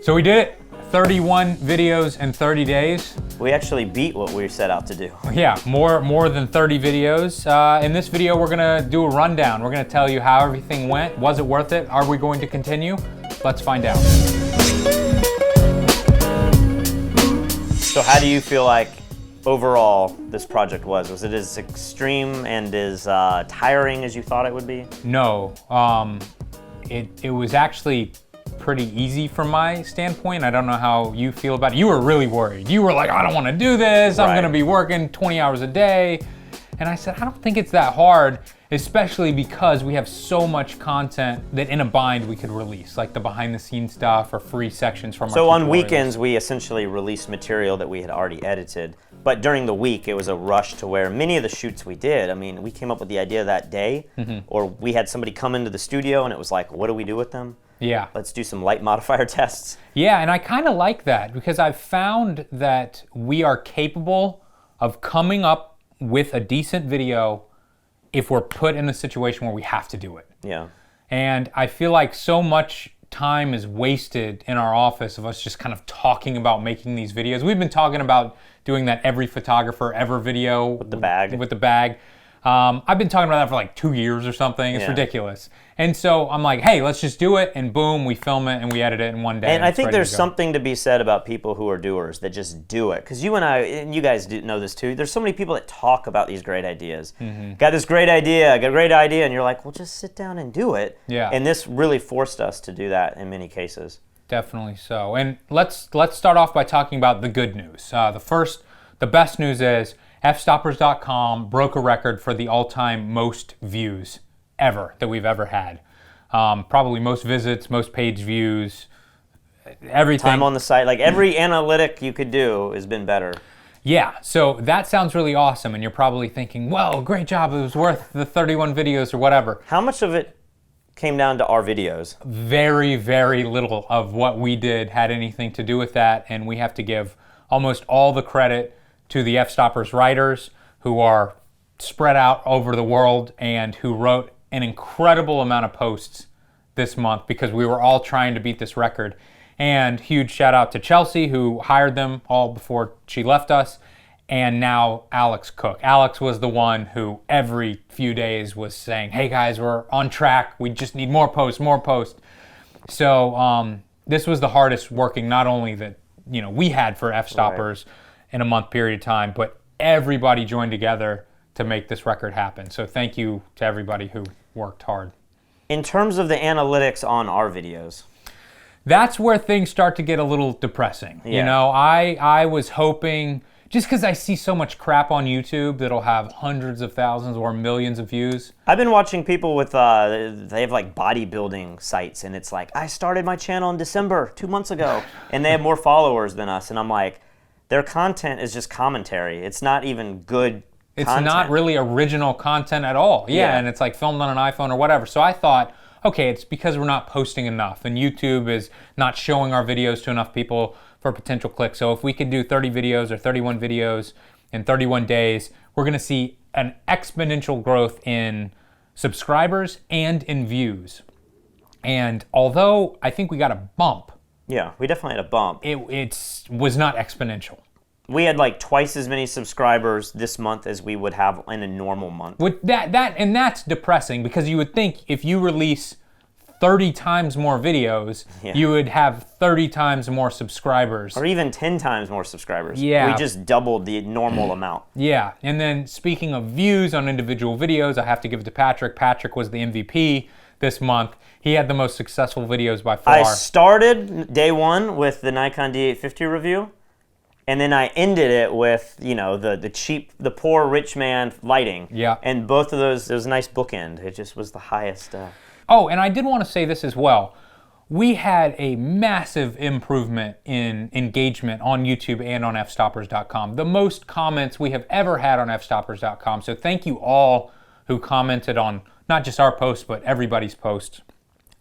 So we did it. 31 videos in 30 days. We actually beat what we set out to do. Yeah, more than 30 videos. In this video, we're gonna do a rundown. We're gonna tell you how everything went. Was it worth it? Are we going to continue? Let's find out. So how do you feel like overall this project was? Was it as extreme and as tiring as you thought it would be? No, it was actually pretty easy from my standpoint. I don't know how you feel about it. You were really worried. You were like, I don't want to do this. I'm Right. going to be working 20 hours a day. And I said, I don't think it's that hard, especially because we have so much content that in a bind we could release, like the behind the scenes stuff or free sections from our So on tutorials. weekends, we essentially released material that we had already edited. But during the week, it was a rush to where many of the shoots we did, I mean, we came up with the idea that day, or we had somebody come into the studio and it was like, what do we do with them? Yeah. Let's do some light modifier tests. Yeah, and I kind of like that because I've found that we are capable of coming up with a decent video if we're put in a situation where we have to do it. Yeah. And I feel like so much time is wasted in our office of us just kind of talking about making these videos. We've been talking about doing that every photographer ever video. With the bag. With the bag. I've been talking about that for like 2 years or something. It's Yeah. ridiculous. And so I'm like, hey, let's just do it. And boom, we film it and we edit it in one day. And I it's think ready there's to go. something to be said about people who are doers that just do it. Because you and I, and you guys do know this too, there's so many people that talk about these great ideas. Got this great idea, got a great idea, and you're like, well, just sit down and do it. Yeah. And this really forced us to do that in many cases. Definitely so. And let's start off by talking about the good news. The best news is fstoppers.com broke a record for the all-time most views ever that we've ever had. Probably most visits, most page views, everything. Time on the site, like every analytic you could do has been better. Yeah, so that sounds really awesome, and you're probably thinking, well, great job, it was worth the 31 videos or whatever. How much of it came down to our videos? Very, very little of what we did had anything to do with that, and we have to give almost all the credit to the F-Stoppers writers who are spread out over the world and who wrote an incredible amount of posts this month because we were all trying to beat this record. And huge shout out to Chelsea who hired them all before she left us, and now Alex Cook. Alex was the one who every few days was saying, hey guys, we're on track, we just need more posts, more posts. So this was the hardest working, not only that we had for F-Stoppers in a month period of time, but everybody joined together to make this record happen. So thank you to everybody who worked hard. In terms of the analytics on our videos, That's where things start to get a little depressing. Yeah. I was hoping, just because I see so much crap on YouTube that'll have hundreds of thousands or millions of views. I've been watching people with, they have like bodybuilding sites, and it's like, I started my channel in December, 2 months ago, and they have more followers than us, and I'm like, their content is just commentary. It's not even good It's content. not really original content at all. Yeah, and it's like filmed on an iPhone or whatever. So I thought, okay, it's because we're not posting enough, and YouTube is not showing our videos to enough people for potential clicks. So if we could do 30 videos or 31 videos in 31 days, we're going to see an exponential growth in subscribers and in views. And although I think we got a bump, Yeah, we definitely had a bump. it was not exponential. We had like twice as many subscribers this month as we would have in a normal month. With and that's depressing because you would think if you release 30 times more videos, you would have 30 times more subscribers. Or even 10 times more subscribers. Yeah. We just doubled the normal amount. Yeah, and then speaking of views on individual videos, I have to give it to Patrick. Patrick was the MVP this month. He had the most successful videos by far. I started day one with the Nikon D850 review, and then I ended it with, the poor rich man lighting. Yeah. And both of those, it was a nice bookend. It just was the highest. Oh, and I did want to say this as well. We had a massive improvement in engagement on YouTube and on fstoppers.com. The most comments we have ever had on fstoppers.com. So thank you all who commented on not just our posts, but everybody's posts.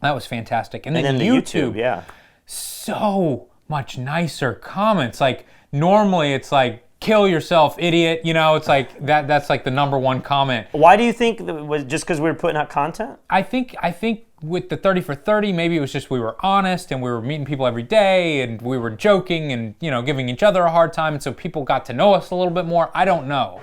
That was fantastic. And then the YouTube, yeah. So much nicer comments. Like normally it's like, kill yourself, idiot. It's like that's like the number one comment. Why do you think that was just because we were putting out content? I think with the 30 for 30, maybe it was just we were honest and we were meeting people every day and we were joking and, you know, giving each other a hard time. And so people got to know us a little bit more. I don't know.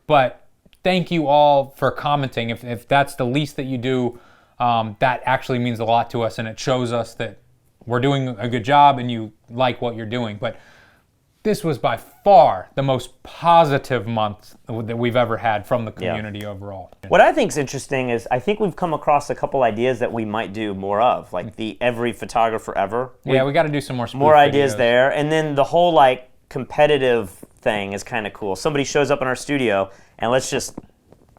But thank you all for commenting. If that's the least that you do, that actually means a lot to us, and it shows us that we're doing a good job and you like what you're doing. But this was by far the most positive month that we've ever had from the community overall. What I think is interesting is I think we've come across a couple ideas that we might do more of, like the every photographer ever. Yeah, we got to do some more spoof more ideas videos. there. And then the whole like competitive thing is kind of cool. Somebody shows up in our studio and let's just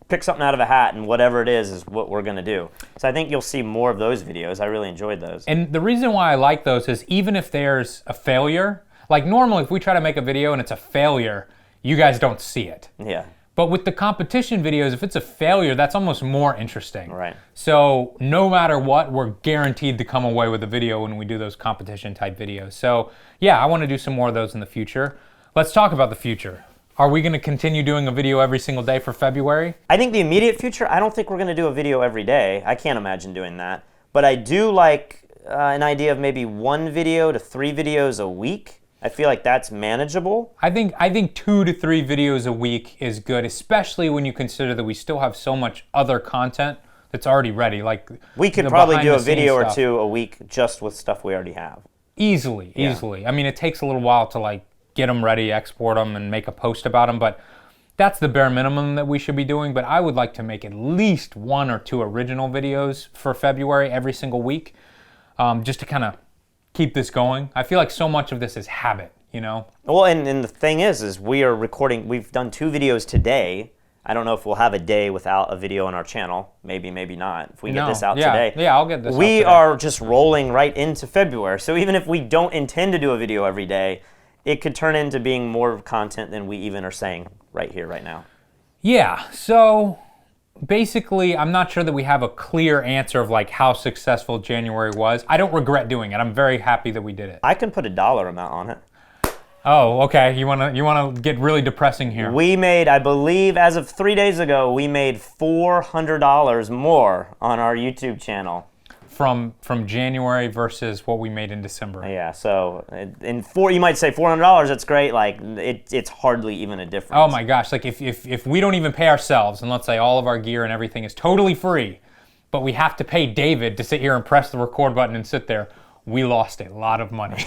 pick something out of a hat, and whatever it is what we're going to do. So I think you'll see more of those videos. I really enjoyed those. And the reason why I like those is even if there's a failure, like normally if we try to make a video and it's a failure, you guys don't see it. Yeah. But with the competition videos, if it's a failure, that's almost more interesting. Right. So no matter what, we're guaranteed to come away with a video when we do those competition type videos. So yeah, I want to do some more of those in the future. Let's talk about the future. Are we going to continue doing a video every single day for February? I think the immediate future, I don't think we're going to do a video every day. I can't imagine doing that. But I do like an idea of maybe 1 video to 3 videos a week. I feel like that's manageable. I think 2 to 3 videos a week is good, especially when you consider that we still have so much other content that's already ready. Like we could the probably do a behind-the-scenes video or stuff. 2 a week just with stuff we already have. Easily. I mean, it takes a little while to like get them ready, export them, and make a post about them, but that's the bare minimum that we should be doing. But I would like to make at least 1 or 2 original videos for February every single week, just to kind of keep this going. I feel like so much of this is habit, you know? Well, and the thing is we are recording, we've done 2 videos today. I don't know if we'll have a day without a video on our channel. Maybe, maybe not. If we get this out today. Yeah, I'll get this out We today. are just rolling right into February. So even if we don't intend to do a video every day, it could turn into being more content than we even are saying right here, right now. Yeah, so basically, I'm not sure that we have a clear answer of like how successful January was. I don't regret doing it. I'm very happy that we did it. I can put a dollar amount on it. Oh, okay. You wanna get really depressing here. We made, I believe, as of 3 days ago, we made $400 more on our YouTube channel. From January versus what we made in December. Yeah, so you might say $400. That's great. Like it's hardly even a difference. Oh my gosh! Like if we don't even pay ourselves, and let's say all of our gear and everything is totally free, but we have to pay David to sit here and press the record button and sit there, we lost a lot of money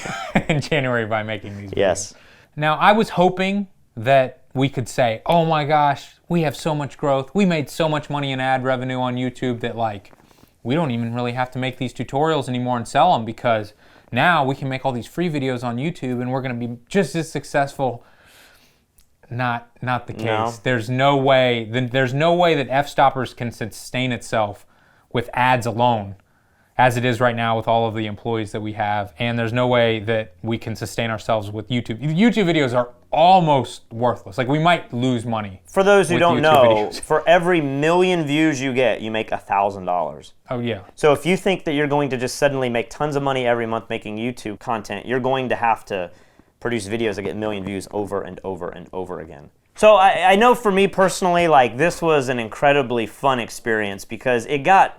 in January by making these videos. Yes. Now I was hoping that we could say, oh my gosh, we have so much growth. We made so much money in ad revenue on YouTube that like, we don't even really have to make these tutorials anymore and sell them, because now we can make all these free videos on YouTube and we're going to be just as successful. Not the case. No. There's no way that F-Stoppers can sustain itself with ads alone as it is right now with all of the employees that we have, and there's no way that we can sustain ourselves with YouTube. YouTube videos are almost worthless. Like we might lose money. For those who with don't YouTube know, videos. for every 1,000,000 views you get, you make $1,000. Oh yeah. So if you think that you're going to just suddenly make tons of money every month making YouTube content, you're going to have to produce videos that get 1,000,000 views over and over and over again. So I know for me personally, like this was an incredibly fun experience because it got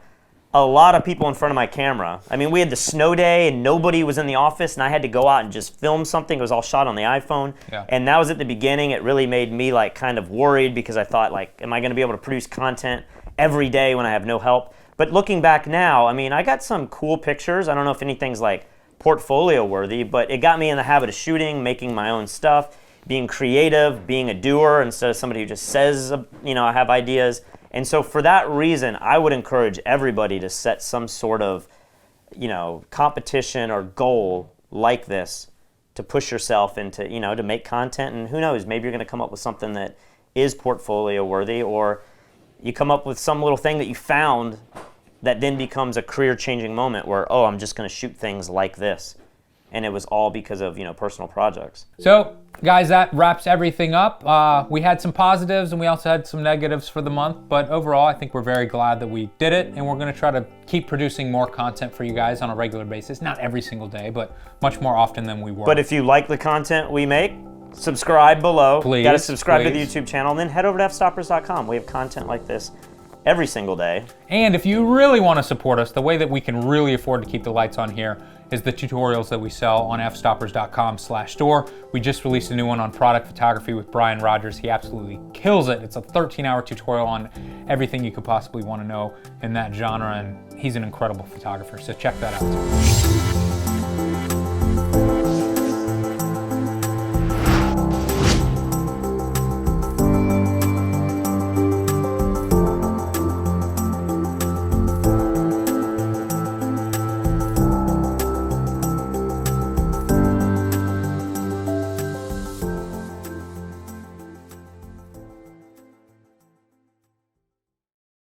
a lot of people in front of my camera. I mean, we had the snow day and nobody was in the office and I had to go out and just film something. It was all shot on the iPhone. Yeah. And that was at the beginning. It really made me like kind of worried because I thought like, am I gonna be able to produce content every day when I have no help? But looking back now, I mean, I got some cool pictures. I don't know if anything's like portfolio worthy, but it got me in the habit of shooting, making my own stuff, being creative, being a doer instead of somebody who just says, you know, I have ideas. And so for that reason, I would encourage everybody to set some sort of, you know, competition or goal like this to push yourself into, you know, to make content. And who knows, maybe you're going to come up with something that is portfolio worthy, or you come up with some little thing that you found that then becomes a career-changing moment where, oh, I'm just going to shoot things like this. And it was all because of, you know, personal projects. So, guys, that wraps everything up. We had some positives and we also had some negatives for the month, but overall, I think we're very glad that we did it, and we're going to try to keep producing more content for you guys on a regular basis. Not every single day, but much more often than we were. But if you like the content we make, subscribe below. Please, Got to subscribe to the please. YouTube channel, and then head over to fstoppers.com. We have content like this every single day. And if you really want to support us, the way that we can really afford to keep the lights on here is the tutorials that we sell on fstoppers.com/store. We just released a new one on product photography with Brian Rogers. He absolutely kills it. It's a 13-hour tutorial on everything you could possibly want to know in that genre, and he's an incredible photographer, so check that out too.